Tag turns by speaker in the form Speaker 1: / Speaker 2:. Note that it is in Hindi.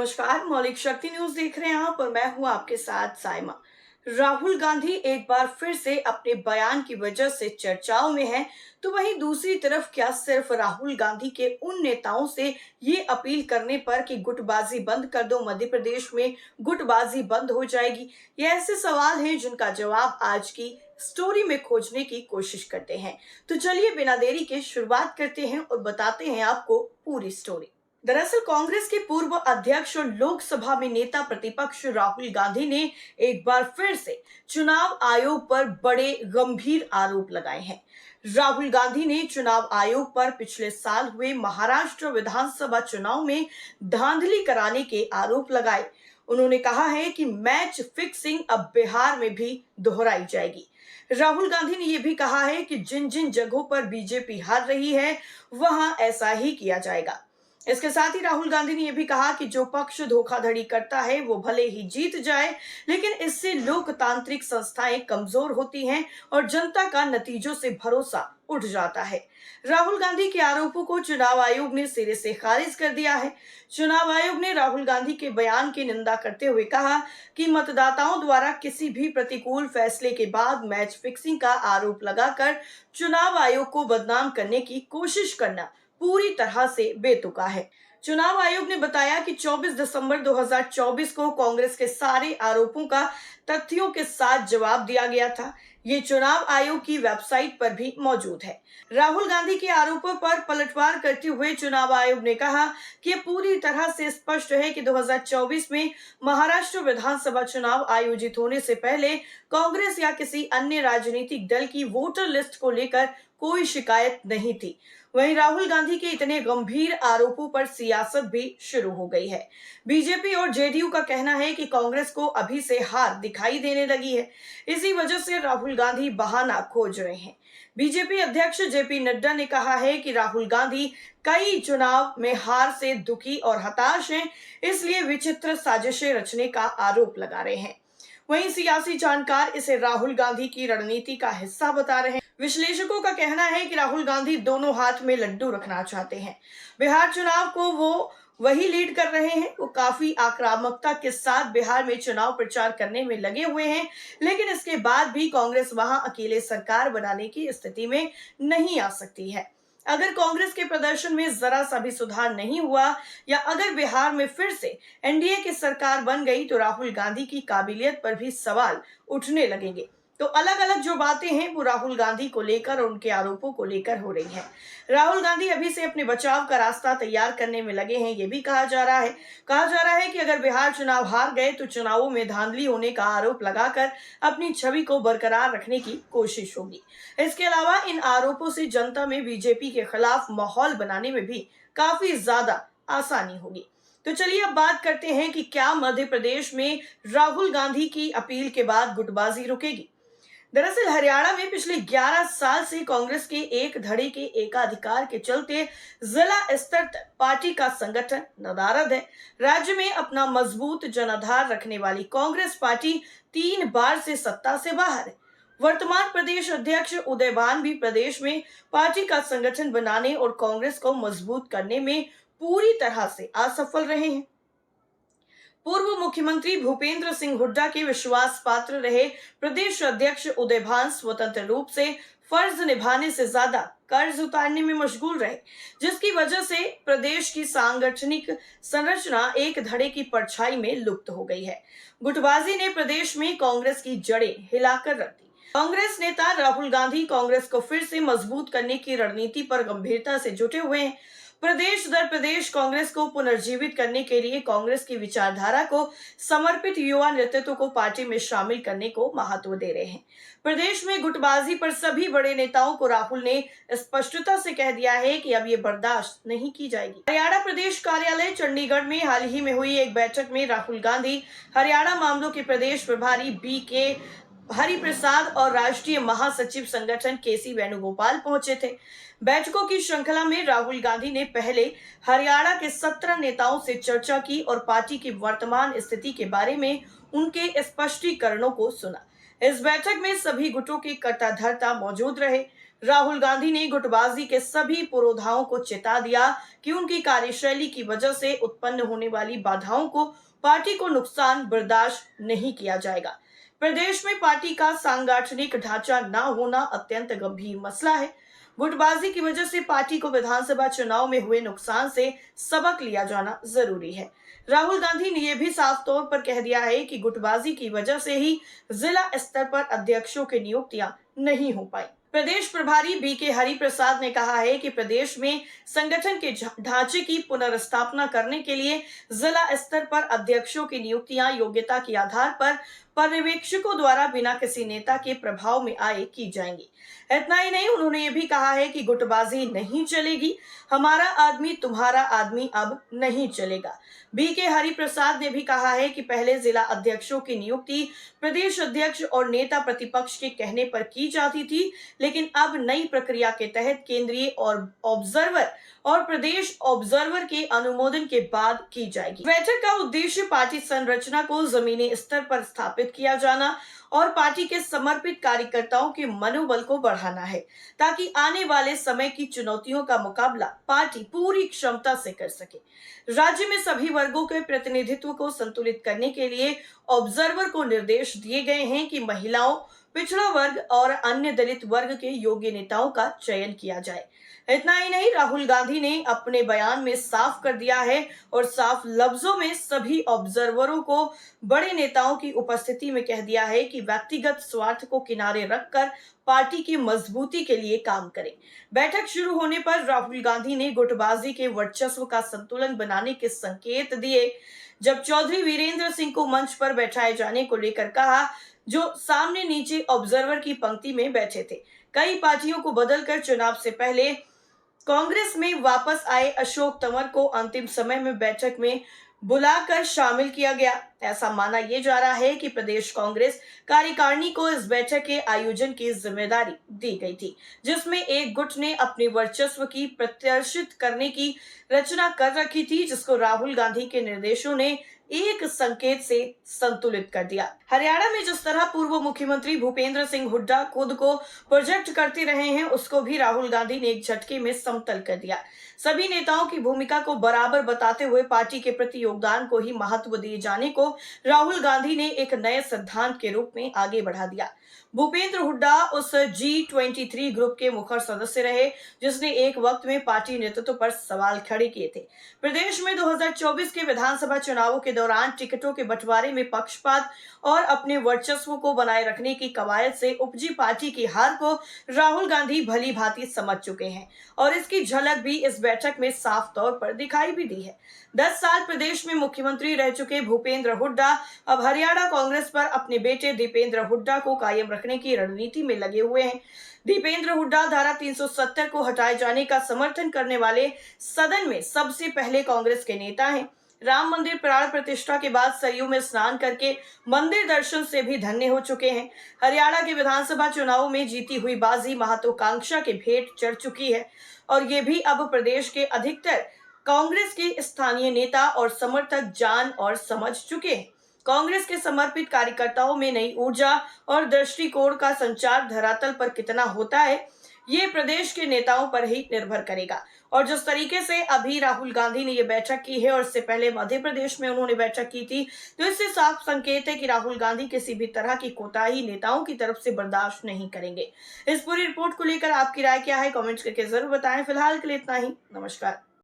Speaker 1: नमस्कार, मौलिक शक्ति न्यूज देख रहे हैं आप और मैं हूं आपके साथ साइमा। राहुल गांधी एक बार फिर से अपने बयान की वजह से चर्चाओं में हैं, तो वहीं दूसरी तरफ क्या सिर्फ राहुल गांधी के उन नेताओं से ये अपील करने पर कि गुटबाजी बंद कर दो, मध्य प्रदेश में गुटबाजी बंद हो जाएगी? ये ऐसे सवाल हैं जिनका जवाब आज की स्टोरी में खोजने की कोशिश करते हैं। तो चलिए बिना देरी के शुरुआत करते हैं और बताते हैं आपको पूरी स्टोरी। दरअसल कांग्रेस के पूर्व अध्यक्ष और लोकसभा में नेता प्रतिपक्ष राहुल गांधी ने एक बार फिर से चुनाव आयोग पर बड़े गंभीर आरोप लगाए हैं। राहुल गांधी ने चुनाव आयोग पर पिछले साल हुए महाराष्ट्र विधानसभा चुनाव में धांधली कराने के आरोप लगाए। उन्होंने कहा है कि मैच फिक्सिंग अब बिहार में भी दोहराई जाएगी। राहुल गांधी ने यह भी कहा है कि जिन जिन जगहों पर बीजेपी हार रही है वहां ऐसा ही किया जाएगा। इसके साथ ही राहुल गांधी ने यह भी कहा कि जो पक्ष धोखाधड़ी करता है वो भले ही जीत जाए, लेकिन इससे लोकतांत्रिक संस्थाएं कमजोर होती हैं और जनता का नतीजों से भरोसा उठ जाता है। राहुल गांधी के आरोपों को चुनाव आयोग ने सिरे से खारिज कर दिया है। चुनाव आयोग ने राहुल गांधी के बयान की निंदा करते हुए कहा कि मतदाताओं द्वारा किसी भी प्रतिकूल फैसले के बाद मैच फिक्सिंग का आरोप लगाकर चुनाव आयोग को बदनाम करने की कोशिश करना पूरी तरह से बेतुका है। चुनाव आयोग ने बताया कि 24 दिसंबर 2024 को कांग्रेस के सारे आरोपों का तथ्यों के साथ जवाब दिया गया था। ये चुनाव आयोग की वेबसाइट पर भी मौजूद है। राहुल गांधी के आरोपों पर पलटवार करते हुए चुनाव आयोग ने कहा कि ये पूरी तरह से स्पष्ट है कि 2024 में महाराष्ट्र विधानसभा चुनाव आयोजित होने से पहले कांग्रेस या किसी अन्य राजनीतिक दल की वोटर लिस्ट को लेकर कोई शिकायत नहीं थी। वहीं राहुल गांधी के इतने गंभीर आरोपों पर सियासत भी शुरू हो गई है। बीजेपी और जेडीयू का कहना है कि कांग्रेस को अभी से हार दिखाई देने लगी है। इसी वजह से राहुल गांधी बहाना खोज रहे हैं। बीजेपी अध्यक्ष जेपी नड्डा ने कहा है कि राहुल गांधी कई चुनाव में हार से दुखी और हताश हैं, इसलिए विचित्र साजिशें रचने का आरोप लगा रहे हैं। वहीं सियासी जानकार इसे राहुल गांधी की रणनीति का हिस्सा बता रहे हैं। विश्लेषकों का कहना है कि राहुल गांधी दोनों हाथ में लड्डू रखना चाहते हैं। बिहार चुनाव को वो वही लीड कर रहे हैं। वो काफी आक्रामकता के साथ बिहार में चुनाव प्रचार करने में लगे हुए हैं, लेकिन इसके बाद भी कांग्रेस वहां अकेले सरकार बनाने की स्थिति में नहीं आ सकती है। अगर कांग्रेस के प्रदर्शन में जरा सा भी सुधार नहीं हुआ या अगर बिहार में फिर से एनडीए की सरकार बन गई तो राहुल गांधी की काबिलियत पर भी सवाल उठने लगेंगे। तो अलग अलग जो बातें हैं वो राहुल गांधी को लेकर और उनके आरोपों को लेकर हो रही हैं। राहुल गांधी अभी से अपने बचाव का रास्ता तैयार करने में लगे हैं। ये भी कहा जा रहा है कि अगर बिहार चुनाव हार गए तो चुनावों में धांधली होने का आरोप लगाकर अपनी छवि को बरकरार रखने की कोशिश होगी। इसके अलावा इन आरोपों से जनता में बीजेपी के खिलाफ माहौल बनाने में भी काफी ज्यादा आसानी होगी। तो चलिए अब बात करते हैं कि क्या मध्य प्रदेश में राहुल गांधी की अपील के बाद गुटबाजी रुकेगी। दरअसल हरियाणा में पिछले 11 साल से कांग्रेस के एक धड़े के एकाधिकार के चलते जिला स्तर तक पार्टी का संगठन नदारद है। राज्य में अपना मजबूत जनाधार रखने वाली कांग्रेस पार्टी 3 बार से सत्ता से बाहर है। वर्तमान प्रदेश अध्यक्ष उदयभान भी प्रदेश में पार्टी का संगठन बनाने और कांग्रेस को मजबूत करने में पूरी तरह से असफल रहे हैं। पूर्व मुख्यमंत्री भूपेंद्र सिंह हुड्डा के विश्वास पात्र रहे प्रदेश अध्यक्ष उदयभान स्वतंत्र रूप से फर्ज निभाने से ज्यादा कर्ज उतारने में मशगूल रहे, जिसकी वजह से प्रदेश की सांगठनिक संरचना एक धड़े की परछाई में लुप्त हो गई है। गुटबाजी ने प्रदेश में कांग्रेस की जड़ें हिलाकर रख दी। कांग्रेस नेता राहुल गांधी कांग्रेस को फिर से मजबूत करने की रणनीति पर गंभीरता से जुटे हुए हैं। प्रदेश दर प्रदेश कांग्रेस को पुनर्जीवित करने के लिए कांग्रेस की विचारधारा को समर्पित युवा नेतृत्व को पार्टी में शामिल करने को महत्व दे रहे हैं। प्रदेश में गुटबाजी पर सभी बड़े नेताओं को राहुल ने स्पष्टता से कह दिया है कि अब ये बर्दाश्त नहीं की जाएगी। हरियाणा प्रदेश कार्यालय चंडीगढ़ में हाल ही में हुई एक बैठक में राहुल गांधी, हरियाणा मामलों के प्रदेश प्रभारी बी.के. हरिप्रसाद और राष्ट्रीय महासचिव संगठन के.सी. वेणुगोपाल पहुंचे थे। बैठकों की श्रृंखला में राहुल गांधी ने पहले हरियाणा के 17 नेताओं से चर्चा की और पार्टी की वर्तमान स्थिति के बारे में उनके स्पष्टीकरणों को सुना। इस बैठक में सभी गुटों के कर्ता धर्ता मौजूद रहे। राहुल गांधी ने गुटबाजी के सभी पुरोधाओं को चेता दिया कि उनकी कार्यशैली की वजह से उत्पन्न होने वाली बाधाओं को पार्टी को नुकसान बर्दाश्त नहीं किया जाएगा। प्रदेश में पार्टी का सांगठनिक ढांचा न होना अत्यंत गंभीर मसला है। गुटबाजी की वजह से पार्टी को विधानसभा चुनाव में हुए नुकसान से सबक लिया जाना जरूरी है। राहुल गांधी ने यह भी साफ तौर पर कह दिया है कि गुटबाजी की वजह से ही जिला स्तर पर अध्यक्षों की नियुक्तियां नहीं हो पाई। प्रदेश प्रभारी बीके हरिप्रसाद ने कहा है कि प्रदेश में संगठन के ढांचे की पुनर्स्थापना करने के लिए जिला स्तर पर अध्यक्षों की नियुक्तियां योग्यता के आधार पर पर्यवेक्षकों द्वारा बिना किसी नेता के प्रभाव में आए की जाएंगी। इतना ही नहीं, उन्होंने ये भी कहा है कि गुटबाजी नहीं चलेगी, हमारा आदमी तुम्हारा आदमी अब नहीं चलेगा। बीके हरिप्रसाद ने भी कहा है कि पहले जिला अध्यक्षों की नियुक्ति प्रदेश अध्यक्ष और नेता प्रतिपक्ष के कहने पर की जाती थी, लेकिन अब नई प्रक्रिया के तहत केंद्रीय और ऑब्जर्वर और प्रदेश ऑब्जर्वर के अनुमोदन के बाद की जाएगी। बैठक का उद्देश्य पार्टी संरचना को जमीनी स्तर पर स्थापित किया जाना और पार्टी के समर्पित कार्यकर्ताओं के मनोबल को बढ़ाना है, ताकि आने वाले समय की चुनौतियों का मुकाबला पार्टी पूरी क्षमता से कर सके। राज्य में सभी वर्गों के प्रतिनिधित्व को संतुलित करने के लिए ऑब्जर्वर को निर्देश दिए गए हैं कि महिलाओं, पिछड़ा वर्ग और अन्य दलित वर्ग के योग्य नेताओं का चयन किया जाए। इतना ही नहीं, राहुल गांधी ने अपने बयान में साफ कर दिया है और साफ लफ्जों में सभी ऑब्जर्वरों को बड़े नेताओं की उपस्थिति में कह दिया है कि व्यक्तिगत स्वार्थ को किनारे रखकर पार्टी की मजबूती के लिए काम करें। बैठक शुरू होने पर राहुल गांधी ने गुटबाजी के वर्चस्व का संतुलन बनाने के संकेत दिए। जब चौधरी वीरेंद्र सिंह को मंच पर बैठाए जाने को लेकर कहा, जो सामने नीचे ऑब्जर्वर की पंक्ति में बैठे थे। कई पार्टियों को बदलकर चुनाव से पहले कांग्रेस में वापस आए अशोक तंवर को अंतिम समय में बैठक में बुलाकर शामिल किया गया। ऐसा माना यह जा रहा है कि प्रदेश कांग्रेस कार्यकारिणी को इस बैठक के आयोजन की जिम्मेदारी दी गई थी, जिसमें एक गुट ने अपने वर्चस्व की प्रदर्शित करने की रचना कर रखी थी, जिसको राहुल गांधी के निर्देशों ने एक संकेत से संतुलित कर दिया। हरियाणा में जिस तरह पूर्व मुख्यमंत्री भूपेंद्र सिंह हुड्डा खुद को प्रोजेक्ट करते रहे हैं, उसको भी राहुल गांधी ने एक झटके में समतल कर दिया। सभी नेताओं की भूमिका को बराबर बताते हुए पार्टी के प्रति योगदान को ही महत्व दिए जाने को राहुल गांधी ने एक नए सिद्धांत के रूप में आगे बढ़ा दिया। भूपेंद्र हुड्डा उस G23 ग्रुप के मुखर सदस्य रहे, जिसने एक वक्त में पार्टी नेतृत्व पर सवाल खड़े किए थे। प्रदेश में 2024 के विधानसभा चुनावों के दौरान टिकटों के बंटवारे में पक्षपात और अपने वर्चस्व को बनाए रखने की कवायद से उपजी पार्टी की हार को राहुल गांधी भली भांति समझ चुके हैं और इसकी झलक भी इस बैठक में साफ तौर पर दिखाई भी दी है। 10 साल प्रदेश में मुख्यमंत्री रह चुके भूपेंद्र हुड्डा अब हरियाणा कांग्रेस पर अपने बेटे दीपेंद्र हुड्डा को कायम रखने की रणनीति में लगे हुए हैं। दीपेंद्र हुड्डा धारा 370 को हटाए जाने का समर्थन करने वाले सदन में सबसे पहले कांग्रेस के नेता हैं। राम मंदिर प्राण प्रतिष्ठा के बाद सरयू में स्नान करके मंदिर दर्शन से भी धन्य हो चुके हैं। हरियाणा के विधानसभा चुनावों में जीती हुई बाजी महत्वाकांक्षा के भेंट चढ़ चुकी है और ये भी अब प्रदेश के अधिकतर कांग्रेस के स्थानीय नेता और समर्थक जान और समझ चुके हैं। कांग्रेस के समर्पित कार्यकर्ताओं में नई ऊर्जा और दृष्टिकोण का संचार धरातल पर कितना होता है, ये प्रदेश के नेताओं पर ही निर्भर करेगा। और जिस तरीके से अभी राहुल गांधी ने ये बैठक की है और इससे पहले मध्य प्रदेश में उन्होंने बैठक की थी, तो इससे साफ संकेत है कि राहुल गांधी किसी भी तरह की कोताही नेताओं की तरफ से बर्दाश्त नहीं करेंगे। इस पूरी रिपोर्ट को लेकर आपकी राय क्या है, कमेंट्स करके जरूर बताएं। फिलहाल के लिए इतना ही। नमस्कार।